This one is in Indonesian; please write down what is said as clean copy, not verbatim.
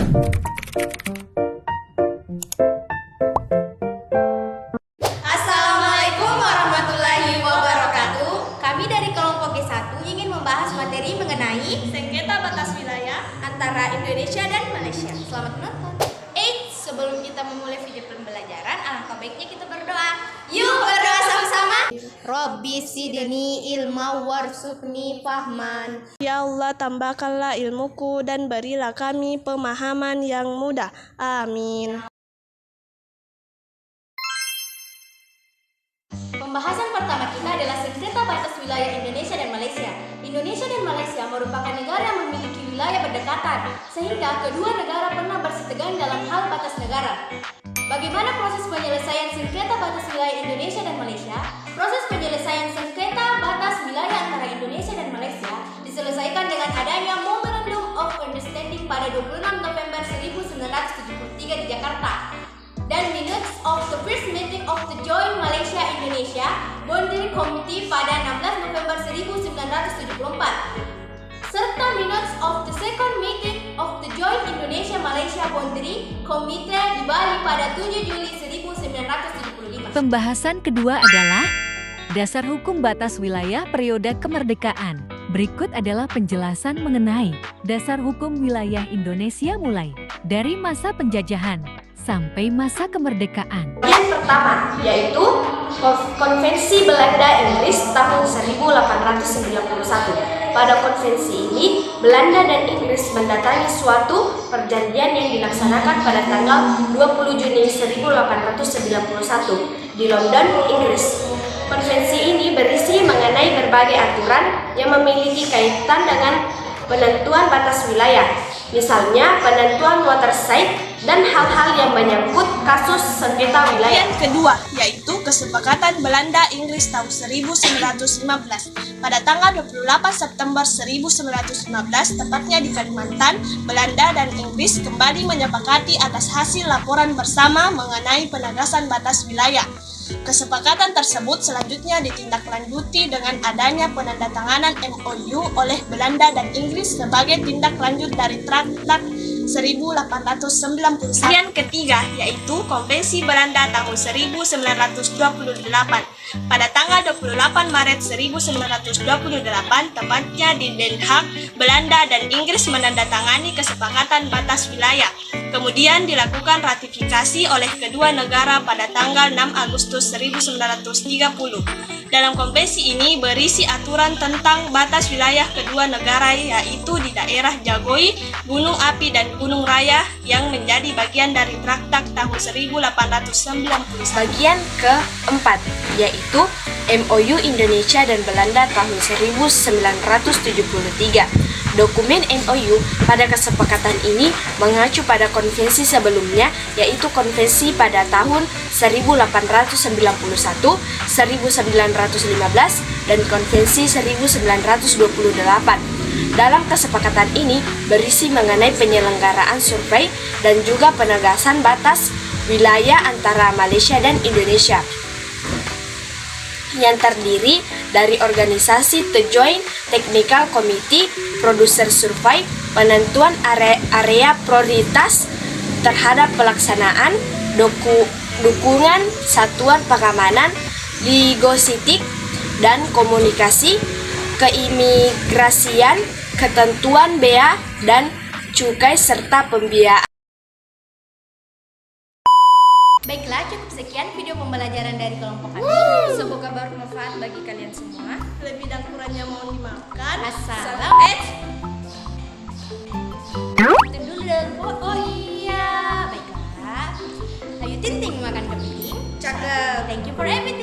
Assalamualaikum warahmatullahi wabarakatuh. Kami dari kelompok G1 ingin membahas materi mengenai sengketa batas wilayah antara Indonesia dan Malaysia. Selamat menonton. Sebelum kita memulai video pembelajaran, alangkah baiknya kita berdoa. Yuk berdoa sama-sama. Rabbi sidni ilma warzuqni fahman. Ya Allah, tambahkanlah ilmuku dan berilah kami pemahaman yang mudah. Amin. Pembahasan pertama kita adalah sengketa batas wilayah Indonesia dan Malaysia. Indonesia dan Malaysia merupakan negara yang memiliki wilayah berdekatan, sehingga kedua negara pernah bersetegan dalam hal batas negara. Bagaimana proses penyelesaian sengketa batas wilayah Indonesia dan Malaysia? Proses penyelesaian sengketa batas wilayah antara Indonesia dan Malaysia diselesaikan dengan adanya Memorandum of Understanding pada 26 November 1973 di Jakarta dan Minutes of the First Meeting of the Joint Malaysia-Indonesia Boundary Committee pada 16 November 1974 serta Minutes of the Second Meeting of the Joint Indonesia-Malaysia Boundary Committee di Bali pada 7 Juli 1975. Pembahasan kedua adalah dasar hukum batas wilayah periode kemerdekaan. Berikut adalah penjelasan mengenai dasar hukum wilayah Indonesia mulai dari masa penjajahan sampai masa kemerdekaan. Yang pertama yaitu Konvensi Belanda-Inggris tahun 1891. Pada konvensi ini, Belanda dan Inggris mendatangi suatu perjanjian yang dilaksanakan pada tanggal 20 Juni 1891 di London, Inggris. Konvensi ini berisi mengenai berbagai aturan yang memiliki kaitan dengan penentuan batas wilayah, misalnya penentuan waterside dan hal-hal yang menyangkut kasus sengketa wilayah. Yang kedua yaitu Kesepakatan Belanda-Inggris tahun 1915 pada tanggal 28 September 1915, tepatnya di Kalimantan. Belanda dan Inggris kembali menyepakati atas hasil laporan bersama mengenai penegasan batas wilayah. Kesepakatan tersebut selanjutnya ditindaklanjuti dengan adanya penandatanganan MOU oleh Belanda dan Inggris sebagai tindak lanjut dari Traktat 1891. Yang ketiga yaitu Konvensi Belanda tahun 1928 pada tanggal 28 Maret 1928, tepatnya di Den Haag. Belanda dan Inggris menandatangani kesepakatan batas wilayah. Kemudian dilakukan ratifikasi oleh kedua negara pada tanggal 6 Agustus 1930. Dalam konvensi ini berisi aturan tentang batas wilayah kedua negara, yaitu di daerah Jagoi, Gunung Api, dan Gunung Raya yang menjadi bagian dari Traktat tahun 1891. Bagian keempat yaitu MOU Indonesia dan Belanda tahun 1973. Dokumen MOU pada kesepakatan ini mengacu pada konvensi sebelumnya, yaitu konvensi pada tahun 1891, 1915, dan konvensi 1928. Dalam kesepakatan ini berisi mengenai penyelenggaraan survei dan juga penegasan batas wilayah antara Malaysia dan Indonesia, yang terdiri dari organisasi The Joint Technical Committee, produser survei, penentuan area prioritas terhadap pelaksanaan, dukungan satuan pengamanan, logistik dan komunikasi, keimigrasian, ketentuan bea dan cukai, serta pembiayaan. Baiklah, cukup sekian video pembelajaran dari kelompok kami. Semoga bermanfaat bagi kalian semua. Lebih dan kurangnya mohon dimaafkan. Assalam. Dulu dong. Oh iya, baiklah. Ayo Tinting makan kepiting. Cakep. Thank you for everything.